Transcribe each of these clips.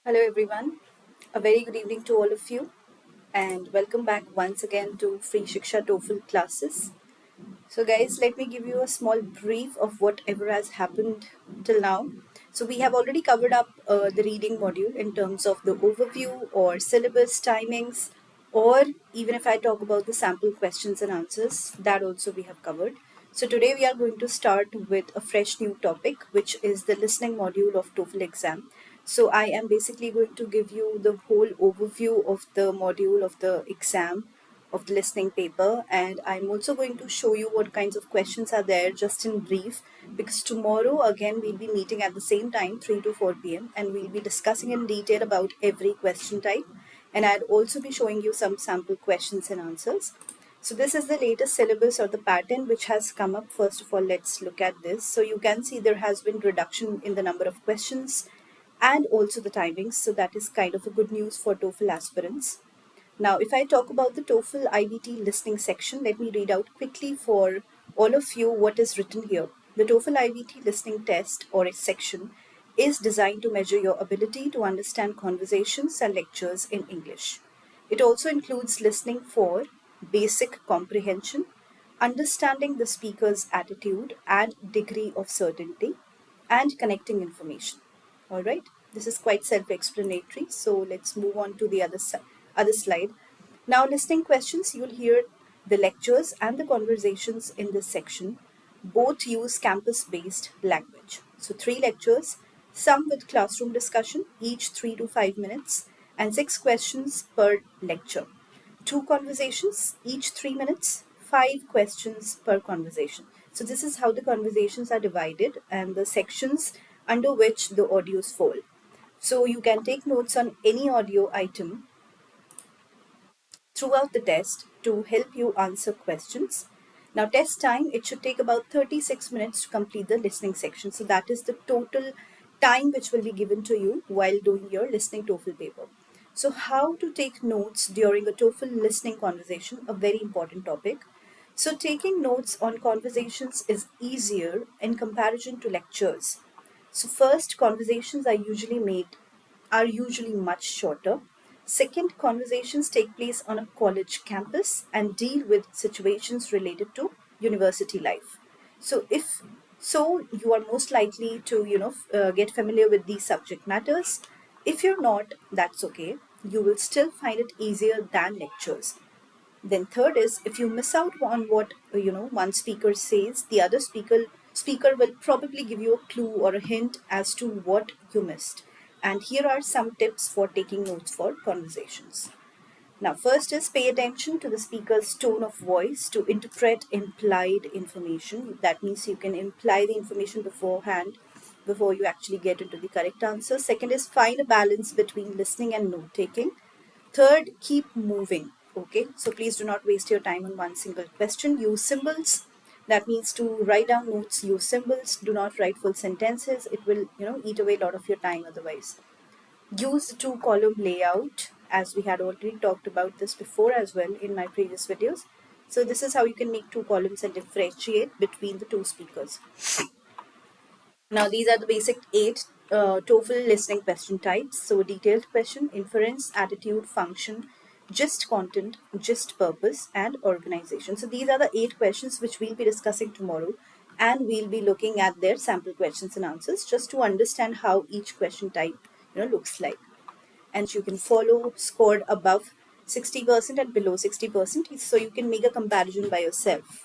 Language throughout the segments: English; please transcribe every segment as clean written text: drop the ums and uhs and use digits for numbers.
Hello everyone, a very good evening to all of you and welcome back once again to free Shiksha TOEFL classes. So guys, let me give you a small brief of whatever has happened till now. So we have already covered up the reading module in terms of the overview or syllabus timings, or even if I talk about the sample questions and answers, that also we have covered. So today we are going to start with a fresh new topic, which is the listening module of TOEFL exam. So I am basically going to give you the whole overview of the module of the exam of the listening paper, and I'm also going to show you what kinds of questions are there just in brief, because tomorrow again we'll be meeting at the same time 3 to 4 p.m. and we'll be discussing in detail about every question type, and I'd also be showing you some sample questions and answers. So this is the latest syllabus or the pattern which has come up. First of all, let's look at this. So you can see there has been reduction in the number of questions and also the timings. So that is kind of a good news for TOEFL aspirants. Now, if I talk about the TOEFL IBT listening section, let me read out quickly for all of you what is written here. The TOEFL IBT listening test or a section is designed to measure your ability to understand conversations and lectures in English. It also includes listening for basic comprehension, understanding the speaker's attitude and degree of certainty, and connecting information. All right, this is quite self-explanatory. So let's move on to the other slide. Now, listening questions, you'll hear the lectures and the conversations in this section. Both use campus-based language. So 3 lectures, some with classroom discussion, each 3 to 5 minutes, and 6 questions per lecture. 2 conversations, each 3 minutes, 5 questions per conversation. So this is how the conversations are divided and the sections under which the audios fall. So you can take notes on any audio item throughout the test to help you answer questions. Now, test time, it should take about 36 minutes to complete the listening section. So that is the total time which will be given to you while doing your listening TOEFL paper. So how to take notes during a TOEFL listening conversation, a very important topic. So taking notes on conversations is easier in comparison to lectures. So first, conversations are usually much shorter. Second, conversations take place on a college campus and deal with situations related to university life. So if so, you are most likely to get familiar with these subject matters. If you're not, that's okay. You will still find it easier than lectures. Then third is, if you miss out on what one speaker says, the other speaker will probably give you a clue or a hint as to what you missed. And here are some tips for taking notes for conversations. Now, first is, pay attention to the speaker's tone of voice to interpret implied information. That means you can imply the information beforehand before you actually get into the correct answer. Second is, find a balance between listening and note taking. Third, keep moving. Okay, so please do not waste your time on one single question. Use symbols. That means to write down notes, use symbols. Do not write full sentences. It will, eat away a lot of your time otherwise. Use the 2 column layout, as we had already talked about this before as well in my previous videos. So this is how you can make 2 columns and differentiate between the 2 speakers. Now, these are the basic 8 TOEFL listening question types. So, detailed question, inference, attitude, function, gist content, gist purpose, and organization. So, these are the 8 questions which we'll be discussing tomorrow, and we'll be looking at their sample questions and answers just to understand how each question type looks like. And you can follow scored above 60% and below 60%, so you can make a comparison by yourself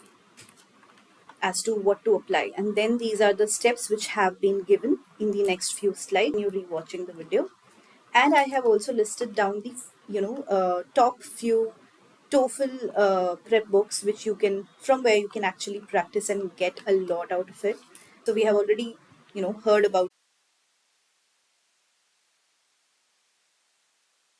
as to what to apply. And then these are the steps which have been given in the next few slides when you're rewatching the video. And I have also listed down the top few TOEFL prep books which you can, from where you can actually practice and get a lot out of it. So we have already heard about